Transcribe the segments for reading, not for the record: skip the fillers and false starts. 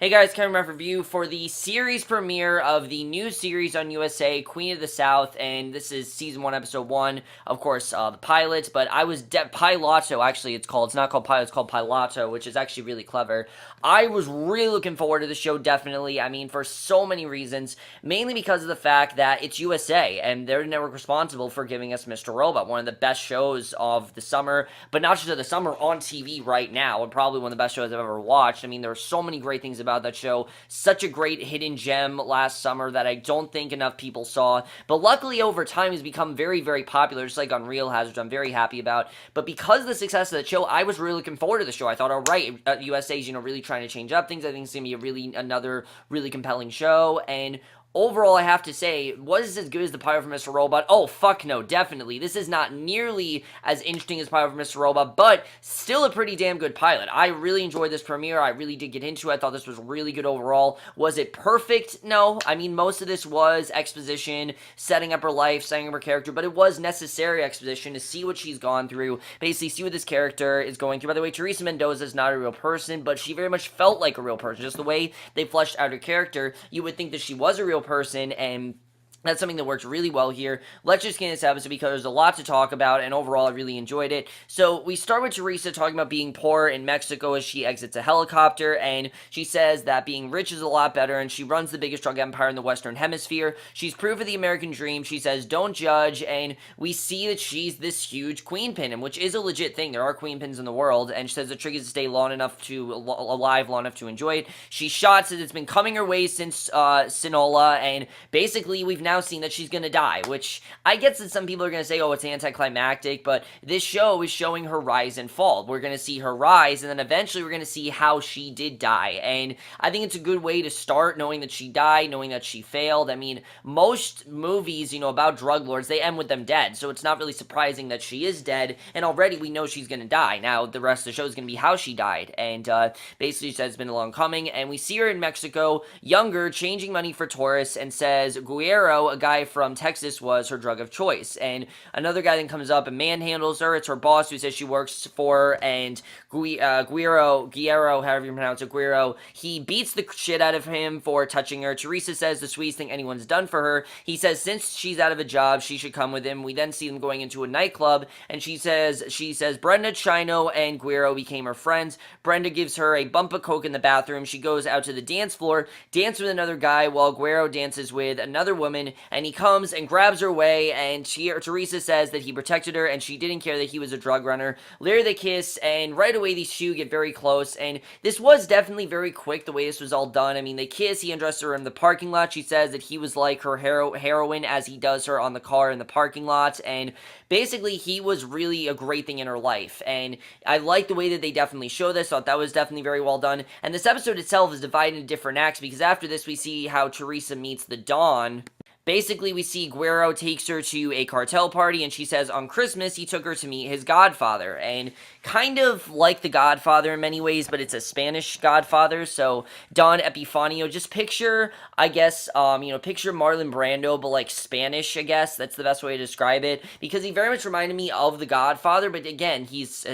Hey guys, coming back review for the series premiere of the new series on USA, Queen of the South, and this is season 1, episode 1, of course, the pilot, but Piloto, actually, it's called. It's not called pilot, it's called Piloto, which is actually really clever. I was really looking forward to the show, definitely, I mean, for so many reasons, mainly because of the fact that it's USA, and they're the network responsible for giving us Mr. Robot, one of the best shows of the summer, but not just of the summer, on TV right now, and probably one of the best shows I've ever watched. I mean, there are so many great things about that show. Such a great hidden gem last summer that I don't think enough people saw. But luckily, over time, has become very, very popular, just like Unreal has, which I'm very happy about. But because of the success of the show, I was really looking forward to the show. I thought, all right, USA's, really trying to change up things. I think it's going to be another really compelling show. And overall, I have to say, was this as good as the pilot for Mr. Robot? Oh, fuck no, definitely. This is not nearly as interesting as pilot for Mr. Robot, but still a pretty damn good pilot. I really enjoyed this premiere. I really did get into it. I thought this was really good overall. Was it perfect? No. I mean, most of this was exposition, setting up her life, setting up her character, but it was necessary exposition to see what she's gone through, basically see what this character is going through. By the way, Teresa Mendoza is not a real person, but she very much felt like a real person. Just the way they fleshed out her character, you would think that she was a real person, and that's something that works really well here. Let's just get into this episode because there's a lot to talk about, and overall, I really enjoyed it. So, we start with Teresa talking about being poor in Mexico as she exits a helicopter, and she says that being rich is a lot better, and she runs the biggest drug empire in the Western Hemisphere. She's proof of the American dream. She says, don't judge, and we see that she's this huge queen pin, which is a legit thing. There are queen pins in the world, and she says the trick is to stay alive long enough to enjoy it. She shot, says it's been coming her way since Sinola, and basically, we've now seen that she's gonna die, which I guess that some people are gonna say, oh, it's anticlimactic, but this show is showing her rise and fall. We're gonna see her rise, and then eventually we're gonna see how she did die, and I think it's a good way to start, knowing that she died, knowing that she failed. I mean, most movies, about drug lords, they end with them dead, so it's not really surprising that she is dead, and already we know she's gonna die. Now, the rest of the show is gonna be how she died, and basically she says it's been a long coming, and we see her in Mexico, younger, changing money for tourists, and says Guiro, a guy from Texas, was her drug of choice. And another guy then comes up and manhandles her. It's her boss who says she works for, and Guiro, however you pronounce it, Guiro, he beats the shit out of him for touching her. Teresa says the sweetest thing anyone's done for her. He says since she's out of a job, she should come with him. We then see them going into a nightclub, and she says Brenda, Chino, and Guiro became her friends. Brenda gives her a bump of coke in the bathroom. She goes out to the dance floor, dances with another guy, while Guiro dances with another woman, and he comes and grabs her away, and Teresa says that he protected her, and she didn't care that he was a drug runner. Later they kiss, and right away these two get very close, and this was definitely very quick, the way this was all done. I mean, they kiss, he undresses her in the parking lot, she says that he was like her heroine as he does her on the car in the parking lot, and basically he was really a great thing in her life, and I like the way that they definitely show this. Thought that was definitely very well done, and this episode itself is divided into different acts, because after this we see how Teresa meets the Dawn. Basically, we see Guiro takes her to a cartel party, and she says on Christmas he took her to meet his godfather, and kind of like the Godfather in many ways, but it's a Spanish Godfather, so Don Epifanio, just picture, I guess, picture Marlon Brando, but like Spanish, I guess, that's the best way to describe it, because he very much reminded me of the Godfather, but again, he's,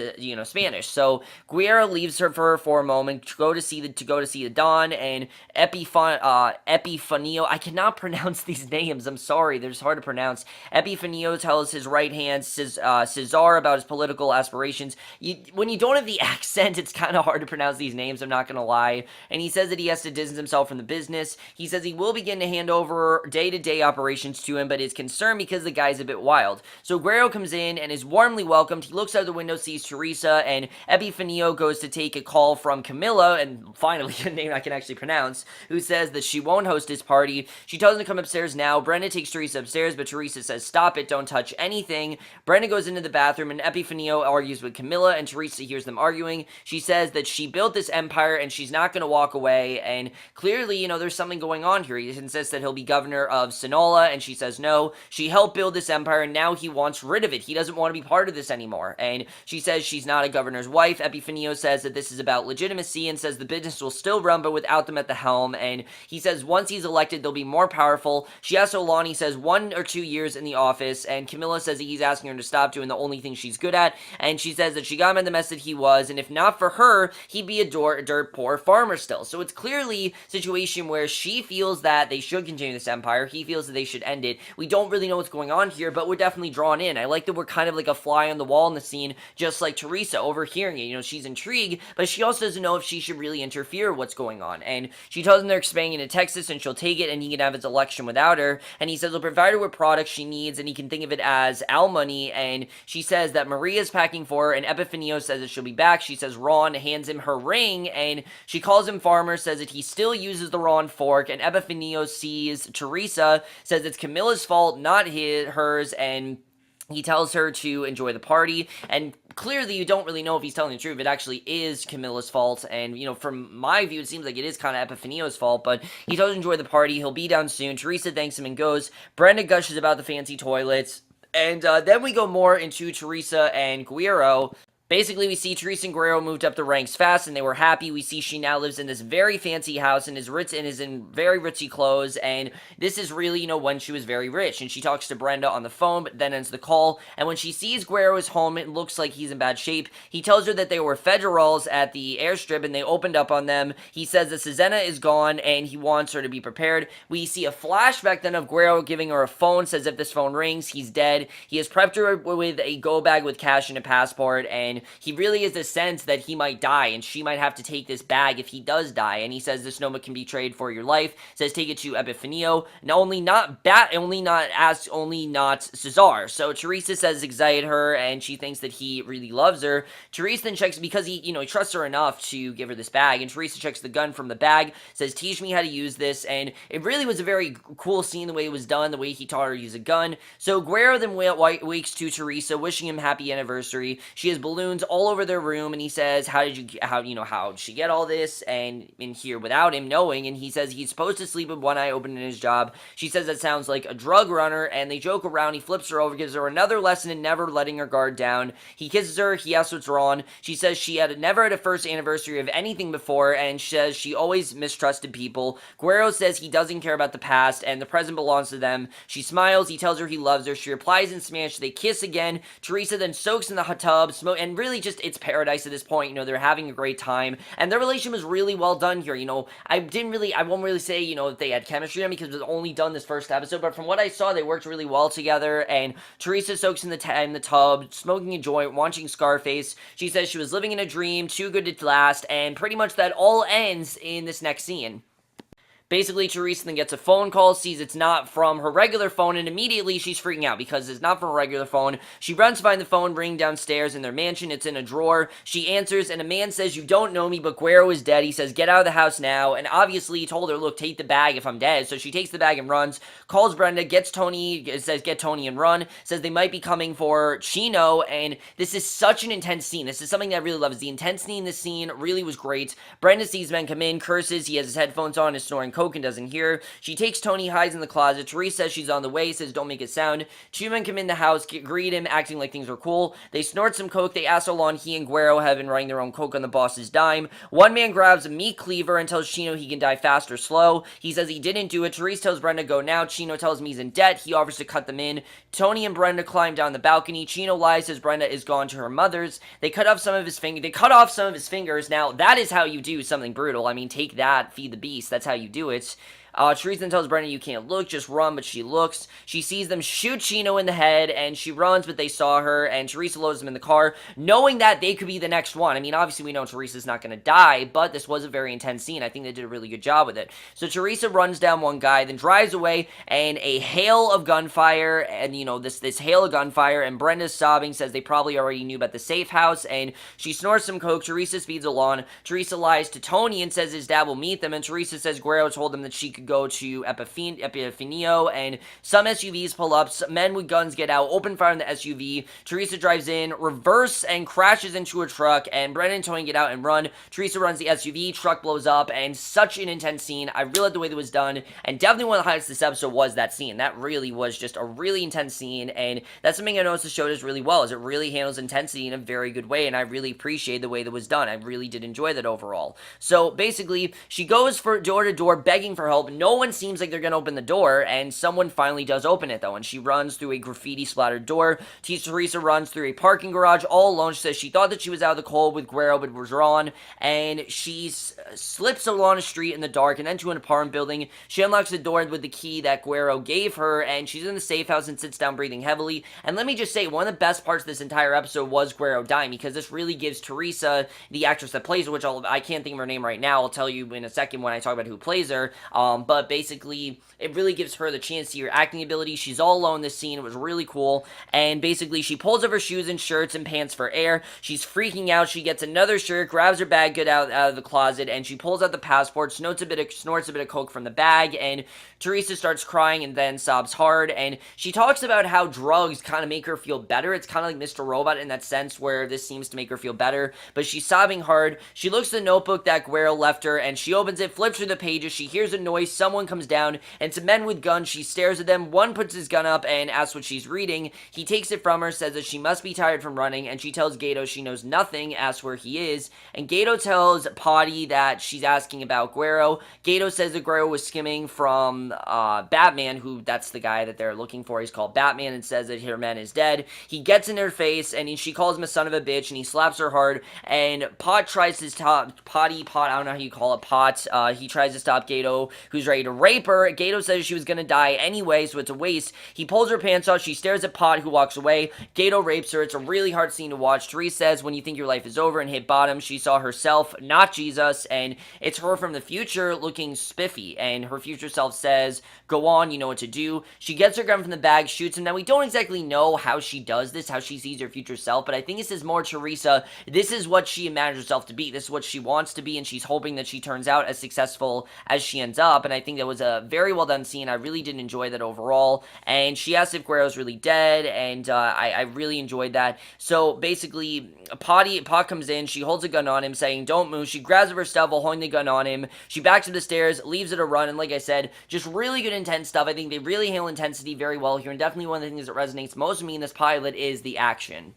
Spanish, so Guiro leaves her for a moment to go to see the Don, and Epifanio, I cannot pronounce these names, I'm sorry, they're just hard to pronounce. Epifanio tells his right hand, Cesar, about his political aspirations. When you don't have the accent, it's kind of hard to pronounce these names, I'm not gonna lie. And he says that he has to distance himself from the business. He says he will begin to hand over day-to-day operations to him, but is concerned because the guy's a bit wild. So Guerrero comes in and is warmly welcomed. He looks out the window, sees Teresa, and Epifanio goes to take a call from Camilla, and finally, a name I can actually pronounce, who says that she won't host his party. She tells him to come upstairs now. Brenda takes Teresa upstairs, but Teresa says, stop it, don't touch anything. Brenda goes into the bathroom, and Epifanio argues with Camilla, and Teresa hears them arguing. She says that she built this empire, and she's not going to walk away, and clearly, there's something going on here. He insists that he'll be governor of Sinola, and she says no. She helped build this empire, and now he wants rid of it. He doesn't want to be part of this anymore, and she says she's not a governor's wife. Epifanio says that this is about legitimacy, and says the business will still run, but without them at the helm, and he says once he's elected, they'll be more powerful. She asks Olani, says 1 or 2 years in the office, and Camilla says that he's asking her to stop doing the only thing she's good at, and she says that she got him the mess that he was, and if not for her, he'd be a dirt poor farmer still. So it's clearly a situation where she feels that they should continue this empire, he feels that they should end it. We don't really know what's going on here, but we're definitely drawn in. I like that we're kind of like a fly on the wall in the scene, just like Teresa overhearing it. She's intrigued, but she also doesn't know if she should really interfere what's going on, and she tells him they're expanding into Texas, and she'll take it, and he can have his election without her, and he says he'll provide her with products she needs, and he can think of it as Al money, and she says that Maria's packing for her, and Epifanio says that she'll be back. She says Ron hands him her ring, and she calls him farmer, says that he still uses the Ron fork, and Epifanio sees Teresa, says it's Camilla's fault, not hers, and he tells her to enjoy the party, and clearly you don't really know if he's telling the truth. It actually is Camilla's fault, and, from my view, it seems like it is kind of Epifanio's fault, but he tells her to enjoy the party. He'll be down soon. Teresa thanks him and goes. Brenda gushes about the fancy toilets, and then we go more into Teresa and Guiro. Basically, we see Teresa and Guiro moved up the ranks fast, and they were happy. We see she now lives in this very fancy house and is in very ritzy clothes, and this is really, when she was very rich. And she talks to Brenda on the phone, but then ends the call, and when she sees Guiro is home, it looks like he's in bad shape. He tells her that they were federals at the airstrip, and they opened up on them. He says that Susanna is gone, and he wants her to be prepared. We see a flashback then of Guiro giving her a phone, says if this phone rings, he's dead. He has prepped her with a go bag with cash and a passport, and he really is a sense that he might die, and she might have to take this bag if he does die, and he says this Noma can be traded for your life, says take it to Epifanio, and only not Cesar. So Teresa says excited her, and she thinks that he really loves her. Teresa then checks, because he trusts her enough to give her this bag, and Teresa checks the gun from the bag, says teach me how to use this, and it really was a very cool scene, the way it was done, the way he taught her to use a gun. So Guiro then wakes to Teresa, wishing him happy anniversary. She has balloons all over their room, and he says, how did she get all this, and in here without him knowing, and he says he's supposed to sleep with one eye open in his job. She says that sounds like a drug runner, and they joke around. He flips her over, gives her another lesson in never letting her guard down. He kisses her, he asks what's wrong. She says she had never had a first anniversary of anything before, and says she always mistrusted people. Guiro says he doesn't care about the past, and the present belongs to them. She smiles, he tells her he loves her. She replies in Spanish, they kiss again. Teresa then soaks in the hot tub, and really just it's paradise at this point. They're having a great time, and their relation was really well done here. I won't really say that they had chemistry on, because it was only done this first episode, but from what I saw, they worked really well together. And Teresa soaks in the tub, smoking a joint, watching Scarface. She says she was living in a dream, too good to last, and pretty much that all ends in this next scene. Basically, Teresa then gets a phone call, sees it's not from her regular phone, and immediately she's freaking out because it's not from a regular phone. She runs to find the phone, ringing downstairs in their mansion. It's in a drawer. She answers, and a man says, you don't know me, but Guiro is dead. He says, get out of the house now, and obviously he told her, look, take the bag if I'm dead. So she takes the bag and runs, calls Brenda, gets Tony, says, get Tony and run, says they might be coming for Chino, and this is such an intense scene. This is something that I really love. The intensity in this scene really was great. Brenda sees men come in, curses, he has his headphones on, is snoring coke and doesn't hear. She takes Tony, hides in the closet. Teresa says she's on the way, says don't make a sound. Two men come in the house, greet him, acting like things are cool. They snort some coke. They ask how long he and Guiro have been writing their own coke on the boss's dime. One man grabs a meat cleaver and tells Chino he can die fast or slow. He says he didn't do it. Teresa tells Brenda go now. Chino tells him he's in debt. He offers to cut them in. Tony and Brenda climb down the balcony. Chino lies, says Brenda is gone to her mother's. They cut off some of his fingers. Now that is how you do something brutal. I mean, take that, feed the beast. That's how you do it. Teresa then tells Brenda, you can't look, just run, but she looks. She sees them shoot Chino in the head, and she runs, but they saw her, and Teresa loads them in the car, knowing that they could be the next one. I mean, obviously we know Teresa's not going to die, but this was a very intense scene. I think they did a really good job with it. So Teresa runs down one guy, then drives away, and a hail of gunfire, and, this hail of gunfire, and Brenda's sobbing, says they probably already knew about the safe house, and she snorts some coke. Teresa speeds along. Teresa lies to Tony and says his dad will meet them, and Teresa says Guiro told them that she could go to Epifanio, and some SUVs pull up, men with guns get out, open fire on the SUV. Teresa drives in, reverse, and crashes into a truck, and Brenda and Tony get out and run. Teresa runs the SUV, truck blows up, and such an intense scene. I really liked the way that was done, and definitely one of the highlights of this episode was that scene. That really was just a really intense scene, and that's something I noticed the show does really well, is it really handles intensity in a very good way, and I really appreciate the way that was done. I really did enjoy that overall. So basically, she goes for door to door begging for help, no one seems like they're gonna open the door, and someone finally does open it though, and she runs through a graffiti splattered door. Teresa runs through a parking garage all alone. She says she thought that she was out of the cold with Guiro, but was wrong, and she slips along a street in the dark and into an apartment building. She unlocks the door with the key that Guiro gave her, and she's in the safe house and sits down breathing heavily. And let me just say, one of the best parts of this entire episode was Guiro dying, because this really gives Teresa, the actress that plays her, which I can't think of her name right now, I'll tell you in a second when I talk about who plays her, but basically, it really gives her the chance to see her acting ability. She's all alone in this scene. It was really cool, and basically, she pulls up her shoes and shirts and pants for air. She's freaking out. She gets another shirt, grabs her bag, get out of the closet, and she pulls out the passport, snorts a bit of coke from the bag, and Teresa starts crying and then sobs hard, and she talks about how drugs kind of make her feel better. It's kind of like Mr. Robot in that sense, where this seems to make her feel better, but she's sobbing hard. She looks at the notebook that Guiro left her, and she opens it, flips through the pages. She hears a noise. Someone comes down, and some men with guns. She stares at them. One puts his gun up and asks what she's reading. He takes it from her, says that she must be tired from running, and she tells Gato she knows nothing, asks where he is, and Gato tells Potty that she's asking about Guiro. Gato says that Guiro was skimming from Batman, who that's the guy that they're looking for. He's called Batman, and says that her man is dead. He gets in her face, and she calls him a son of a bitch, and he slaps her hard, and Pot tries to stop, I don't know how you call it, Pot, he tries to stop Gato, who's ready to rape her. Gato says she was gonna die anyway, so it's a waste. He pulls her pants off. She stares at Pot, who walks away. Gato rapes her. It's a really hard scene to watch. Teresa says, when you think your life is over and hit bottom, she saw herself, not Jesus, and it's her from the future looking spiffy, and her future self says, go on, you know what to do. She gets her gun from the bag, shoots him. Now, we don't exactly know how she does this, how she sees her future self, but I think this is more Teresa. This is what she imagines herself to be. This is what she wants to be, and she's hoping that she turns out as successful as she ends up, and I think that was a very well done scene. I really did enjoy that overall, and she asked if Guiro's really dead, and I really enjoyed that. So, basically, Pot comes in, she holds a gun on him, saying, don't move. She grabs her stuff while holding the gun on him. She backs up the stairs, leaves it a run, and like I said, just really good intense stuff. I think they really handle intensity very well here, and definitely one of the things that resonates most with me in this pilot is the action.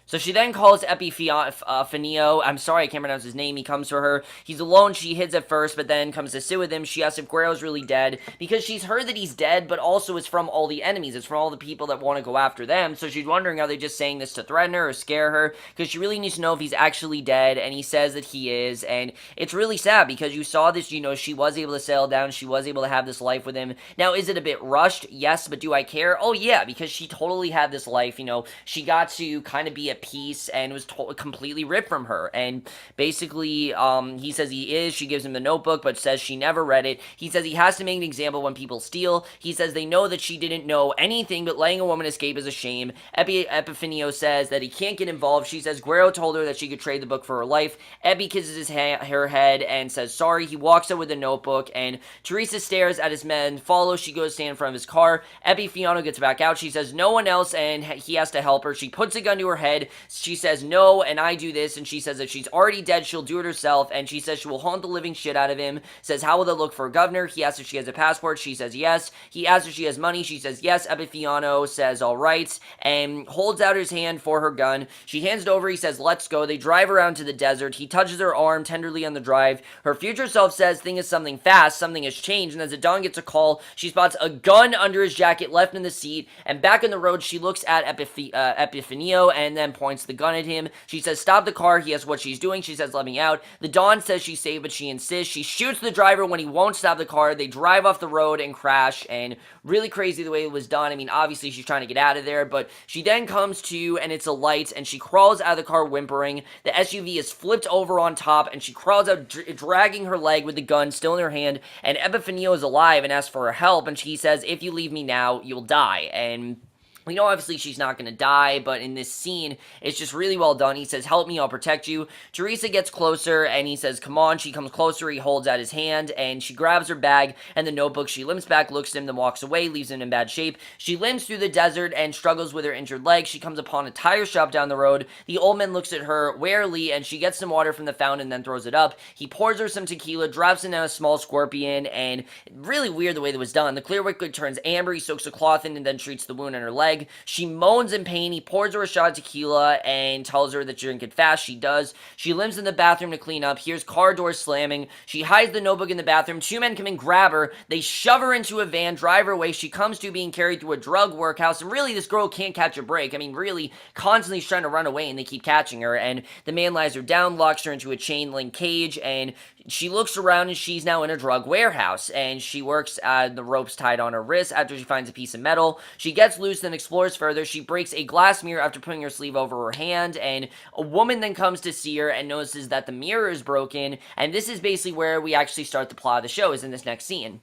So she then calls Epifanio. I'm sorry, I can't pronounce his name. He comes for her. He's alone. She hits at first, but then comes to sit with him. She asks if Guiro's really dead, because she's heard that he's dead, but also it's from all the enemies. It's from all the people that want to go after them. So she's wondering, are they just saying this to threaten her or scare her? Because she really needs to know if he's actually dead, and he says that he is. And it's really sad, because you saw this, she was able to settle down. She was able to have this life with him. Now, is it a bit rushed? Yes, but do I care? Oh, yeah, because she totally had this life. She got to kind of be at peace, and was completely ripped from her. And basically, he says he is. She gives him the notebook, but says she never read it. He says he has to make an example when people steal. He says they know that she didn't know anything, but letting a woman escape is a shame. Epifanio says that he can't get involved. She says Guiro told her that she could trade the book for her life. Epi kisses her head and says sorry. He walks out with the notebook, and Teresa stares at his men, follows. She goes to stand in front of his car. Epifanio gets back out. She says no one else, and he has to help her. She puts a gun to her head. She says no, and I do this, and she says that she's already dead, she'll do it herself, and she says she will haunt the living shit out of him. Says how will they look for a governor? He asks if she has a passport. She says yes. He asks if she has money. She says yes. Epifanio says all right, and holds out his hand for her gun. She hands it over. He says let's go. They drive around to the desert. He touches her arm tenderly on the drive. Her future self says think of something fast, something has changed, and as the dawn gets a call, she spots a gun under his jacket left in the seat, and back on the road she looks at Epifanio and then points the gun at him. She says stop the car. He asks what she's doing. She says let me out. The Dawn says she's safe, but she insists. She shoots the driver when he won't stop the car. They drive off the road and crash, and really crazy the way it was done. I mean, obviously she's trying to get out of there, but she then comes to, and it's a light, and she crawls out of the car whimpering. The SUV is flipped over on top, and she crawls out dragging her leg with the gun still in her hand, and Epifanio is alive and asks for her help, and she says if you leave me now, you'll die. And we know obviously she's not going to die, but in this scene, it's just really well done. He says, help me, I'll protect you. Teresa gets closer, and he says, come on. She comes closer, he holds out his hand, and she grabs her bag and the notebook. She limps back, looks at him, then walks away, leaves him in bad shape. She limps through the desert and struggles with her injured leg. She comes upon a tire shop down the road. The old man looks at her warily, and she gets some water from the fountain and then throws it up. He pours her some tequila, drops in a small scorpion, and really weird the way that was done. The clear liquid turns amber. He soaks a cloth in and then treats the wound on her leg. leg. She moans in pain. He pours her a shot of tequila and tells her that to drink it fast. She does. She limps in the bathroom to clean up. Hears car doors slamming. She hides the notebook in the bathroom. Two men come and grab her. They shove her into a van, drive her away. She comes to being carried through a drug workhouse, and really this girl can't catch a break. I mean, really, constantly she's trying to run away, and they keep catching her, and the man lies her down, locks her into a chain link cage, and she looks around, and she's now in a drug warehouse, and she works the ropes tied on her wrist after she finds a piece of metal. She gets loose and explores further. She breaks a glass mirror after putting her sleeve over her hand, and a woman then comes to see her and notices that the mirror is broken, and this is basically where we actually start the plot of the show, is in this next scene.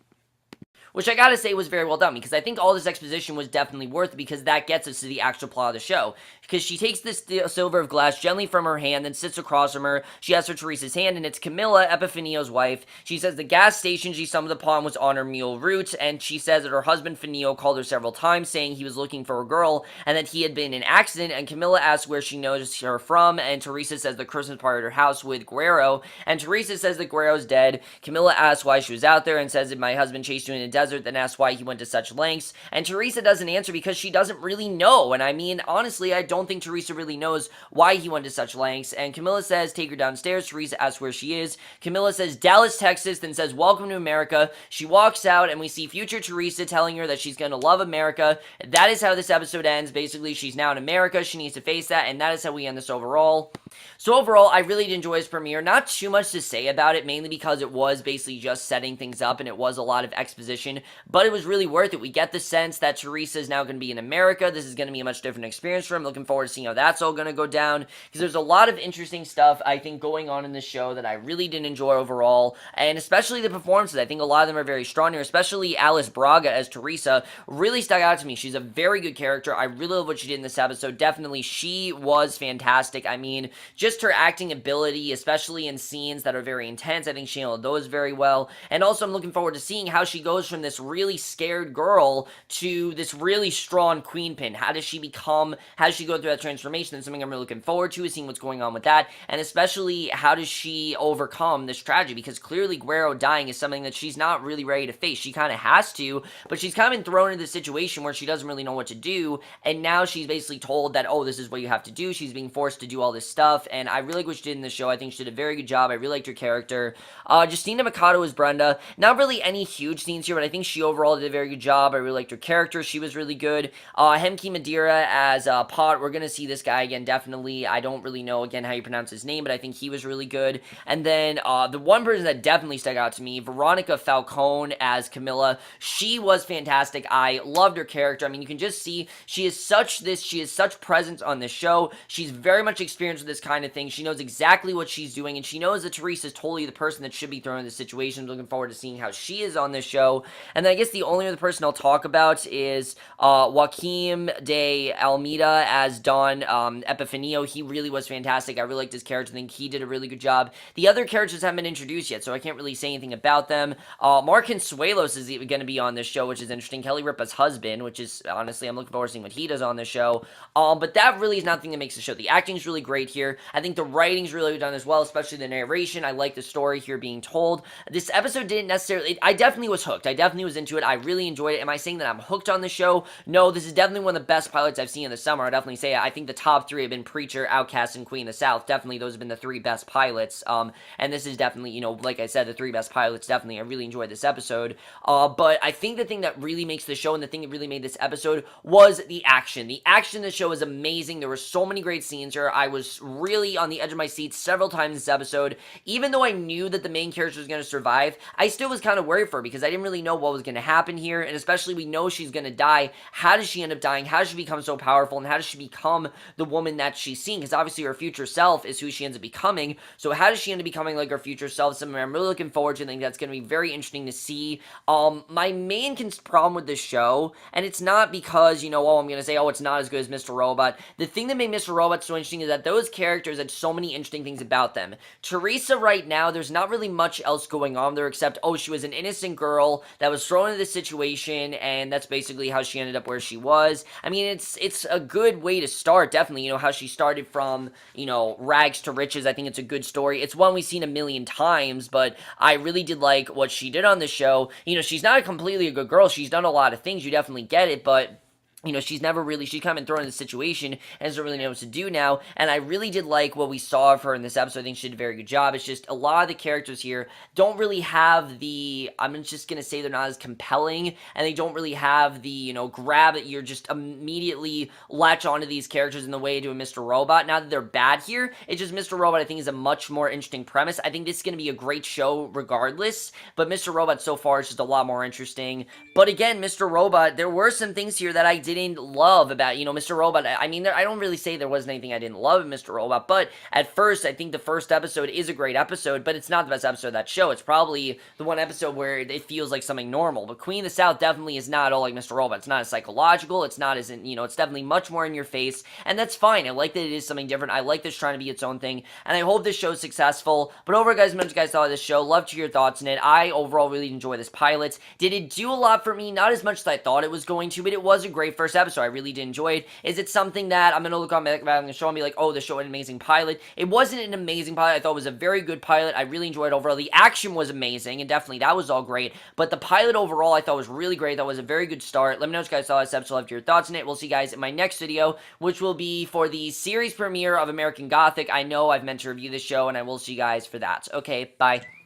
Which I gotta say was very well done, because I think all this exposition was definitely worth it, because that gets us to the actual plot of the show. Because she takes this silver of glass gently from her hand, then sits across from her. She asks for Teresa's hand, and it's Camilla, Epifanio's wife. She says the gas station she stumbled upon was on her mule route, and she says that her husband Fanio called her several times, saying he was looking for a girl, and that he had been in an accident, and Camilla asks where she knows her from, and Teresa says the Christmas party at her house with Guiro, and Teresa says that Guiro's dead. Camilla asks why she was out there, and says that my husband chased you in the desert, then asks why he went to such lengths, and Teresa doesn't answer because she doesn't really know, and I mean, honestly, I don't think Teresa really knows why he went to such lengths, and Camilla says, take her downstairs. Teresa asks where she is. Camilla says, Dallas, Texas, then says, welcome to America. She walks out, and we see future Teresa telling her that she's gonna love America. That is how this episode ends. Basically, she's now in America, she needs to face that, and that is how we end this overall. So overall, I really did enjoy this premiere. Not too much to say about it, mainly because it was basically just setting things up, and it was a lot of exposition, but it was really worth it. We get the sense that Teresa is now going to be in America. This is going to be a much different experience for him. Looking forward to seeing how that's all going to go down, because there's a lot of interesting stuff, I think, going on in this show that I really did enjoy overall, and especially the performances. I think a lot of them are very strong here, especially Alice Braga as Teresa really stuck out to me. She's a very good character. I really love what she did in this episode. Definitely, she was fantastic. I mean, just her acting ability, especially in scenes that are very intense, I think she handled those very well, and also I'm looking forward to seeing how she goes from this really scared girl to this really strong queen pin. How does she become, how does she go through that transformation? That's something I'm really looking forward to, is seeing what's going on with that, and especially how does she overcome this tragedy, because clearly Guiro dying is something that she's not really ready to face. She kind of has to, but she's kind of been thrown into this situation where she doesn't really know what to do, and now she's basically told that, oh, this is what you have to do. She's being forced to do all this stuff, and I really like what she did in the show. I think she did a very good job. I really liked her character. Justina Mikado as Brenda. Not really any huge scenes here, but I think she overall did a very good job. I really liked her character. She was really good. Hemky Madera as Pot. We're going to see this guy again, definitely. I don't really know, again, how you pronounce his name, but I think he was really good. And then the one person that definitely stuck out to me, Veronica Falcón as Camilla. She was fantastic. I loved her character. I mean, you can just see she is such presence on this show. She's very much experienced with this kind of thing. She knows exactly what she's doing, and she knows that Teresa is totally the person that should be thrown in this situation. I'm looking forward to seeing how she is on this show. And then I guess the only other person I'll talk about is Joaquim de Almeida as Don Epifanio. He really was fantastic. I really liked his character. I think he did a really good job. The other characters haven't been introduced yet, so I can't really say anything about them. Mark Consuelos is going to be on this show, which is interesting. Kelly Ripa's husband, which is, honestly, I'm looking forward to seeing what he does on this show. But that really is nothing that makes the show. The acting is really great here. I think the writing's really done as well, especially the narration. I like the story here being told. This episode didn't necessarily, I definitely was hooked. I definitely was into it. I really enjoyed it. Am I saying that I'm hooked on the show? No, this is definitely one of the best pilots I've seen in the summer. I definitely say it. I think the top three have been Preacher, Outcast, and Queen of the South. Definitely those have been the three best pilots. And this is definitely, you know, like I said, the three best pilots. Definitely, I really enjoyed this episode. But I think the thing that really makes the show, and the thing that really made this episode, was the action. The action in the show is amazing. There were so many great scenes here. I was really on the edge of my seat several times this episode. Even though I knew that the main character was going to survive, I still was kind of worried for her, because I didn't really know what was going to happen here, and especially we know she's going to die. How does she end up dying? How does she become so powerful, and how does she become the woman that she's seeing? Because obviously her future self is who she ends up becoming, so how does she end up becoming like her future self? Something I'm really looking forward to. I think that's going to be very interesting to see. My main problem with this show, and it's not because, you know, oh, I'm going to say, oh, it's not as good as Mr. Robot. The thing that made Mr. Robot so interesting is that those characters had so many interesting things about them. Teresa right now, there's not really much else going on there except, oh, she was an innocent girl that was thrown into this situation, and that's basically how she ended up where she was. I mean, it's a good way to start, definitely, you know, how she started from, you know, rags to riches. I think it's a good story. It's one we've seen a million times, but I really did like what she did on the show. You know, she's not completely a good girl. She's done a lot of things. You definitely get it, but she's never really, she's kind of been thrown in this situation and doesn't really know what to do now, and I really did like what we saw of her in this episode. I think she did a very good job. It's just a lot of the characters here don't really have the, I'm just gonna say they're not as compelling, and they don't really have the, grab that you're just immediately latch onto these characters in the way to a Mr. Robot. Not that they're bad here, it's just Mr. Robot I think is a much more interesting premise. I think this is gonna be a great show regardless, but Mr. Robot so far is just a lot more interesting. But again, Mr. Robot, there were some things here that I didn't love about, Mr. Robot. I mean, I don't really say there wasn't anything I didn't love in Mr. Robot, but at first, I think the first episode is a great episode, but it's not the best episode of that show. It's probably the one episode where it feels like something normal, but Queen of the South definitely is not all like Mr. Robot. It's not as psychological, it's not as, it's definitely much more in your face, and that's fine. I like that it is something different. I like this trying to be its own thing, and I hope this show's successful. But overall, guys, what you guys thought of this show. Love to hear your thoughts on it. I overall really enjoy this pilot. Did it do a lot for me? Not as much as I thought it was going to, but it was a great first episode. I really did enjoy it. Is it something that I'm going to look on back on the show and be like, oh, the show had an amazing pilot? It wasn't an amazing pilot. I thought it was a very good pilot. I really enjoyed it overall. The action was amazing, and definitely that was all great. But the pilot overall, I thought was really great. That was a very good start. Let me know what you guys thought of this episode. Love to hear your thoughts on it. We'll see you guys in my next video, which will be for the series premiere of American Gothic. I know I've meant to review this show, and I will see you guys for that. Okay, bye.